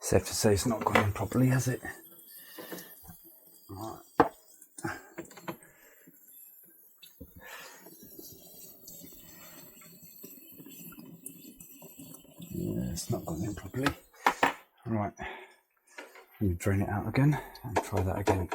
Safe to say it's not gone in properly, has it? Right. Yeah, it's not gone in properly. Right. Let me drain it out again and try that again.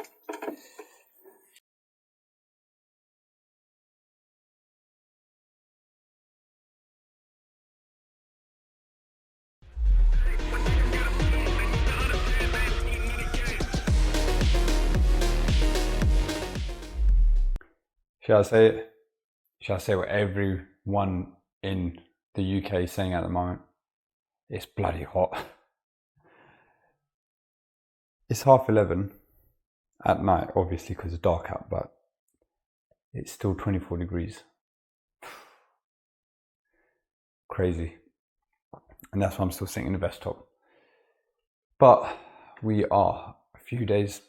Shall I say what everyone in the UK is saying at the moment? It's bloody hot. It's 11:30 at night, obviously because it's dark out, but it's still 24 degrees. Crazy. And that's why I'm still sitting in the vest top. But we are a few days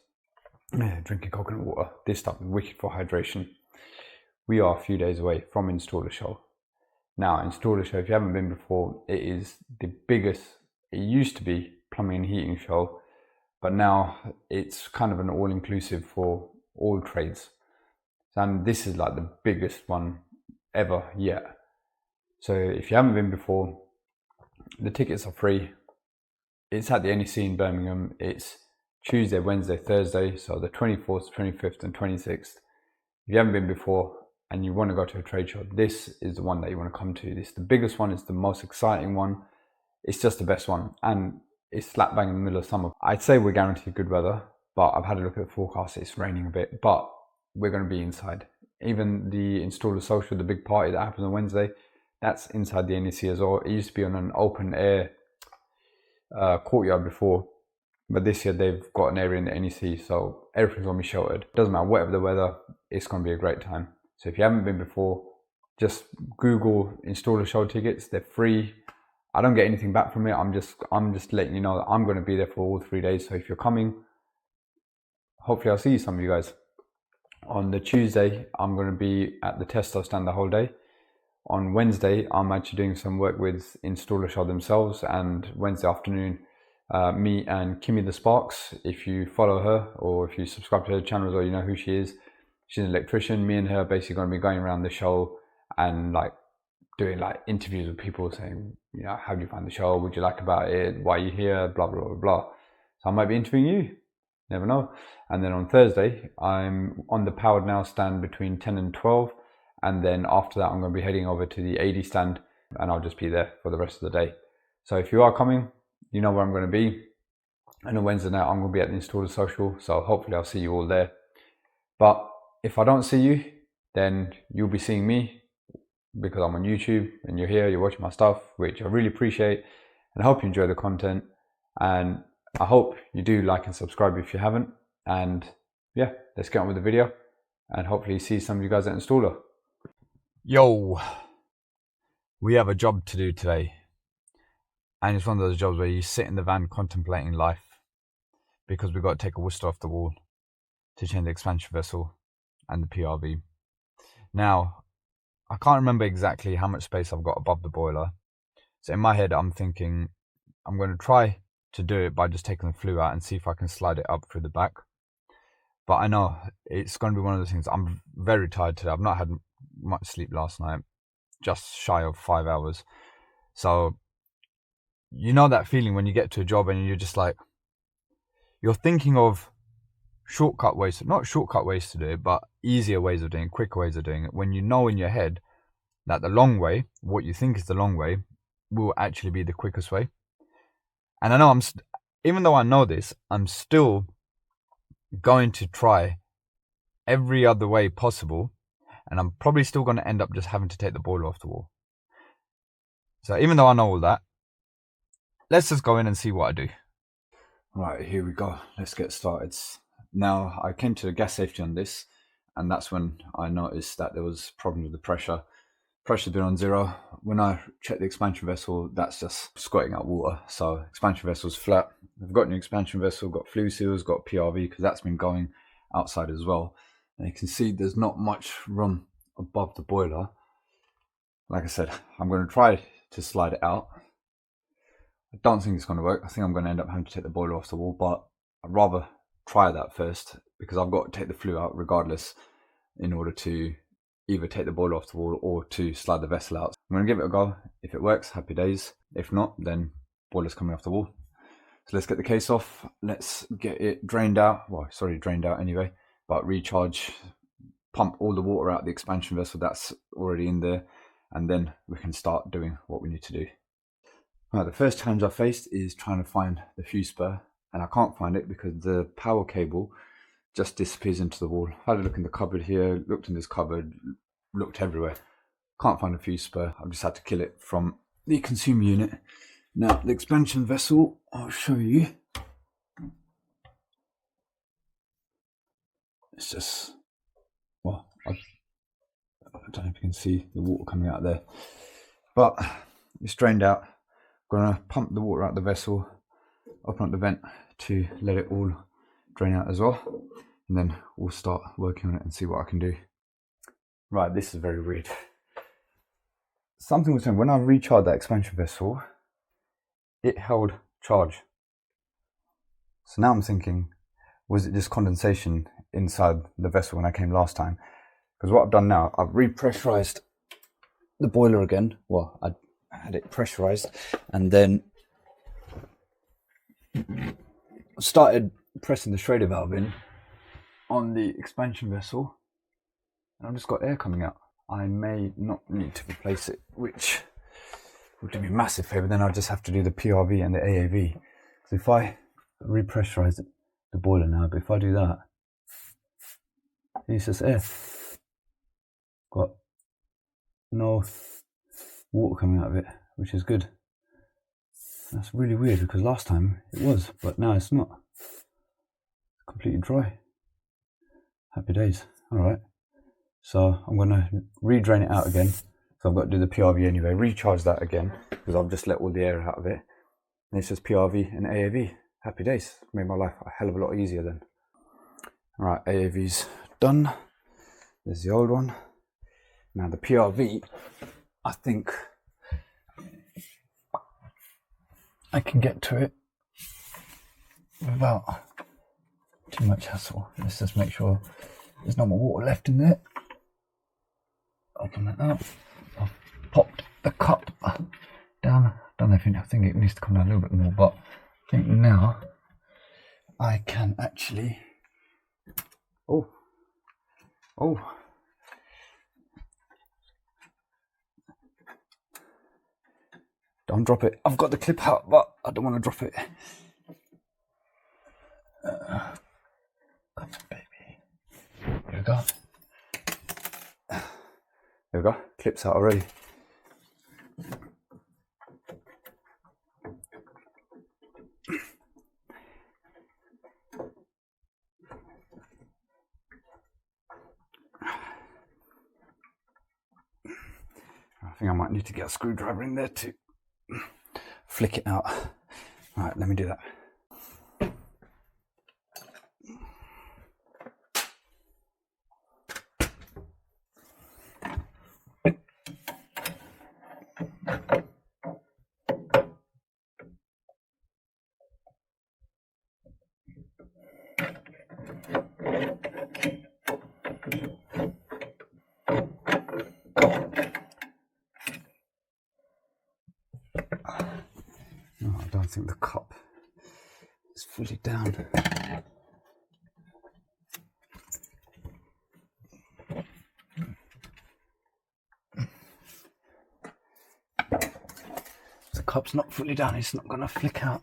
drinking coconut water. This stuff is wicked for hydration. We are a few days away from Installer Show. Now, Installer Show, if you haven't been before, it is the biggest, it used to be plumbing and heating show, but now it's kind of an all-inclusive for all trades. And this is like the biggest one ever yet. So if you haven't been before, the tickets are free. It's at the NEC in Birmingham. It's Tuesday, Wednesday, Thursday, so the 24th, 25th and 26th. If you haven't been before and you want to go to a trade show, this is the one that you want to come to. This is the biggest one, it's the most exciting one, it's just the best one, and it's slap bang in the middle of summer. I'd say we're guaranteed good weather, but I've had a look at the forecast, it's raining a bit, but we're going to be inside. Even the Installer Social, the big party that happens on Wednesday, that's inside the NEC as well. It used to be on an open air courtyard before, but this year they've got an area in the NEC, so everything's going to be sheltered. Doesn't matter, whatever the weather, it's going to be a great time. So if you haven't been before, just Google Installer Show tickets. They're free. I don't get anything back from it. I'm just letting you know that I'm going to be there for all 3 days. So if you're coming, hopefully I'll see some of you guys. On the Tuesday, I'm going to be at the Testo stand the whole day. On Wednesday, I'm actually doing some work with Installer Show themselves, and Wednesday afternoon, me and Kimmy the Sparks, if you follow her or if you subscribe to her channels or you know who she is, she's an electrician. Me and her are basically going to be going around the show and like doing like interviews with people saying, you know, how do you find the show? What do you like about it? Why are you here? Blah, blah, blah, blah. So I might be interviewing you. Never know. And then on Thursday, I'm on the Powered Now stand between 10 and 12. And then after that, I'm going to be heading over to the AD stand and I'll just be there for the rest of the day. So if you are coming, you know where I'm going to be. And on Wednesday night, I'm going to be at the Installer Social. So hopefully I'll see you all there. But if I don't see you, then you'll be seeing me because I'm on YouTube and you're here, you're watching my stuff, which I really appreciate. And I hope you enjoy the content. And I hope you do like and subscribe if you haven't. And yeah, let's get on with the video and hopefully see some of you guys at Installer. Yo, we have a job to do today. And it's one of those jobs where you sit in the van contemplating life because we've got to take a Worcester off the wall to change the expansion vessel and the PRV. Now, I can't remember exactly how much space I've got above the boiler. So in my head, I'm thinking I'm going to try to do it by just taking the flue out and see if I can slide it up through the back. But I know it's going to be one of those things. I'm very tired today. I've not had much sleep last night, just shy of 5 hours. So, you know that feeling when you get to a job and you're just like, you're thinking of shortcut ways, not shortcut ways to do it, but easier ways of doing it, quicker ways of doing it. When you know in your head that the long way, what you think is the long way, will actually be the quickest way. And I know even though I know this, I'm still going to try every other way possible. And I'm probably still going to end up just having to take the boiler off the wall. So even though I know all that, let's just go in and see what I do. Right, here we go. Let's get started. Now, I came to the gas safety on this, and that's when I noticed that there was a problem with the pressure. Pressure's been on 0. When I check the expansion vessel, that's just squirting out water. So expansion vessel's flat. I've got an expansion vessel, got flue seals, got PRV, because that's been going outside as well. And you can see there's not much room above the boiler. Like I said, I'm going to try to slide it out. I don't think it's going to work. I think I'm going to end up having to take the boiler off the wall, but I'd rather try that first because I've got to take the flue out regardless in order to either take the boiler off the wall or to slide the vessel out. I'm going to give it a go. If it works, happy days. If not, then boiler's coming off the wall. So let's get the case off. Let's get it drained out. Well, it's already drained out anyway, but recharge, pump all the water out the expansion vessel that's already in there, and then we can start doing what we need to do. Right, the first challenge I faced is trying to find the fuse spur, and I can't find it because the power cable just disappears into the wall. I had a look in the cupboard here, looked in this cupboard, looked everywhere. Can't find a fuse spur. I've just had to kill it from the consumer unit. Now, the expansion vessel, I'll show you. It's just, well, I don't know if you can see the water coming out there, but it's drained out. I'm going to pump the water out the vessel, open up the vent to let it all drain out as well, and then we'll start working on it and see what I can do. Right, this is very weird. Something was saying when I recharged that expansion vessel, it held charge. So now I'm thinking, was it just condensation inside the vessel when I came last time? Because what I've done now, I've repressurized the boiler again. Well, I had it pressurized and then started pressing the Schrader valve in on the expansion vessel, and I've just got air coming out. I may not need to replace it, which would do me a massive favor. Then I'll just have to do the PRV and the AAV. So if I repressurize the boiler now, but if I do that, it's just air. Got no water coming out of it, which is good. That's really weird because last time it was, but now it's not. It's completely dry. Happy days. All right. So I'm going to re-drain it out again. So I've got to do the PRV anyway. Recharge that again because I've just let all the air out of it. And it's just PRV and AAV. Happy days. Made my life a hell of a lot easier then. All right, AAV's done. There's the old one. Now the PRV, I think I can get to it without too much hassle. Let's just make sure there's no more water left in there. Open that up. I've popped the cup down. Don't know if I think it needs to come down a little bit more, but I think now I can actually. Oh. Don't drop it. I've got the clip out, but I don't want to drop it. Come on, baby. Here we go. There we go. Clip's out already. I think I might need to get a screwdriver in there to flick it out. Right, let me do that. No, I don't think the cup is fully down. The cup's not fully down, it's not going to flick out.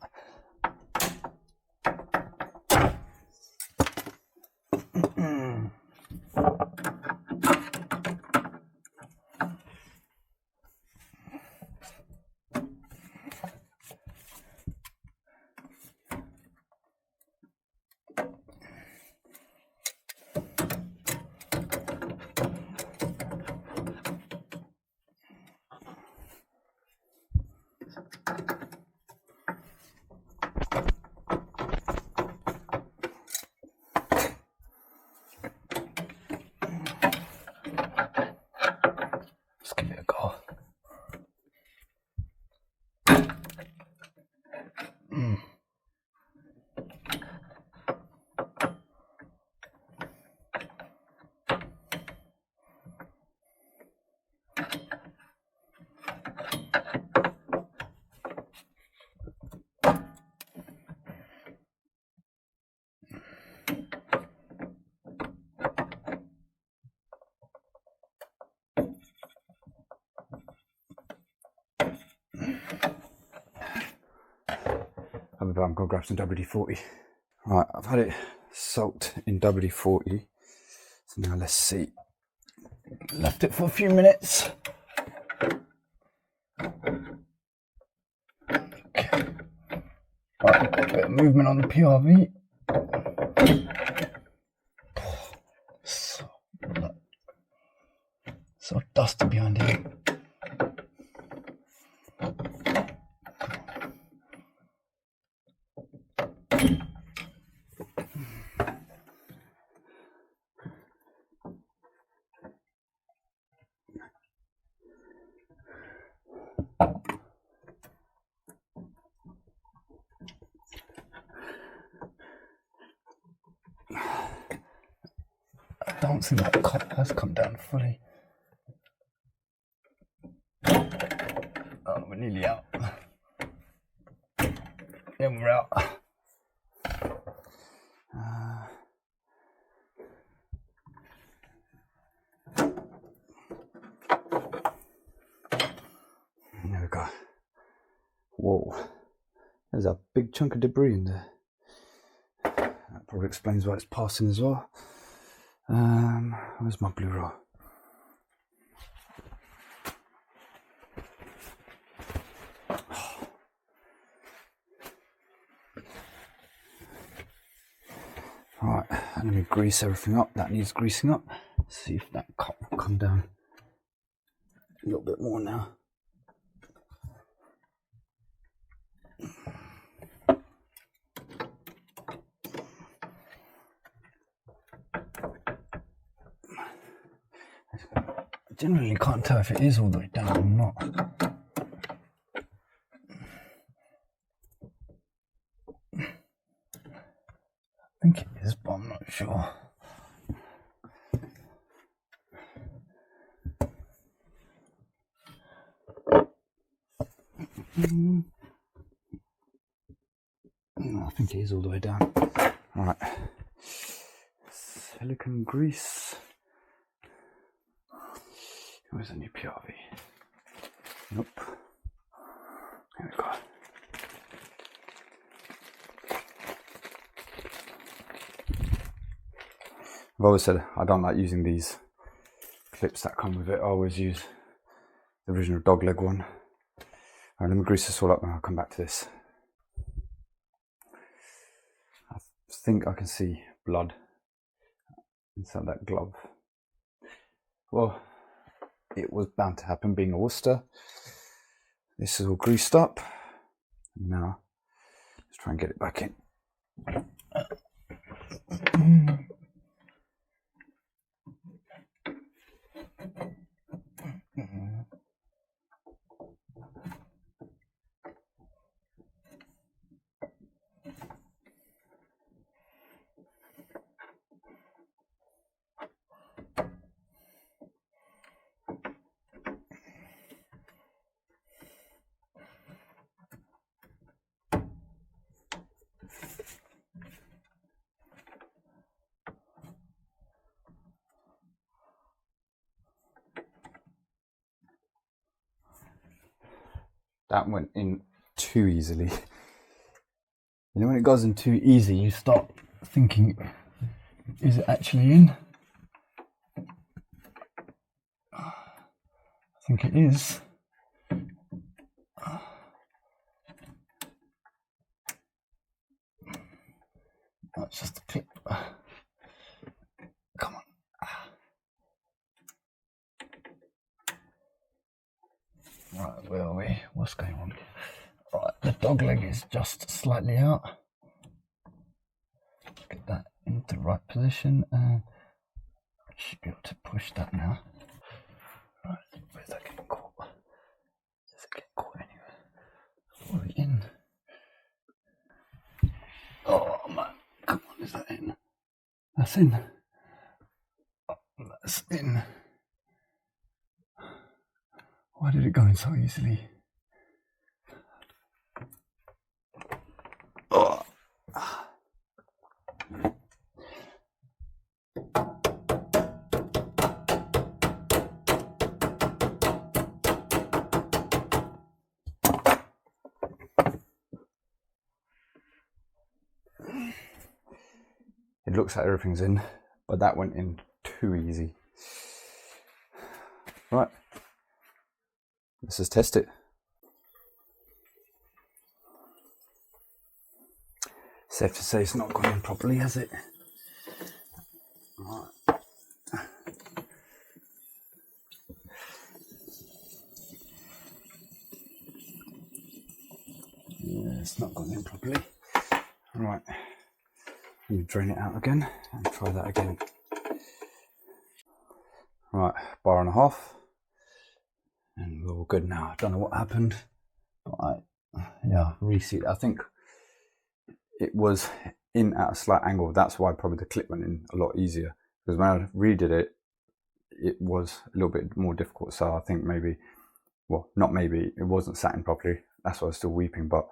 I'm going to grab some WD-40. Right, I've had it soaked in WD-40. So now let's see. Left it for a few minutes. Okay. Right, got a bit of movement on the PRV. So dusty behind here. I don't think that cup has come down fully. Oh, we're nearly out. Yeah, we're out. There we go. Whoa, there's a big chunk of debris in there. That probably explains why it's passing as well. Where's my blue roll? Alright, let me grease everything up. That needs greasing up. See if that cup will come down a little bit more now. I generally can't tell if it is all the way down or not. I think it is, but I'm not sure. No, I think it is all the way down. Alright. Silicone grease. Where's the new PRV? Nope. Here we go. I've always said I don't like using these clips that come with it. I always use the original dog leg one. Alright, let me grease this all up and I'll come back to this. I think I can see blood inside that glove. Well, it was bound to happen being a Worcester. This is all greased up. Now, let's try and get it back in. That went in too easily. You know, when it goes in too easy, you start thinking, is it actually in? I think it is. That's just a clip. Come on. Right, where are we? What's going on? Right, the dog leg is just slightly out. Get that into the right position, and I should be able to push that now. Right, where's that getting caught? Does it get caught anywhere? Are we in? Oh man, come on, is that in? That's in. Oh, that's in. Why did it go in so easily? Oh. It looks like everything's in, but that went in too easy. Right, let's just test it. Safe to say it's not gone in properly, has it? Right. Yeah, it's not gone in properly. Right, let me drain it out again and try that again. Right, 1.5 bars, and we're all good now. I don't know what happened, but I reseat. I think it was in at a slight angle. That's why probably the clip went in a lot easier, because when I redid it, it was a little bit more difficult. So I think maybe, well, not maybe, it wasn't sat in properly. That's why I was still weeping. But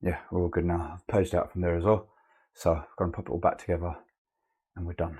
yeah, we're all good now. I've purged out from there as well. So I'm going to put it all back together and we're done.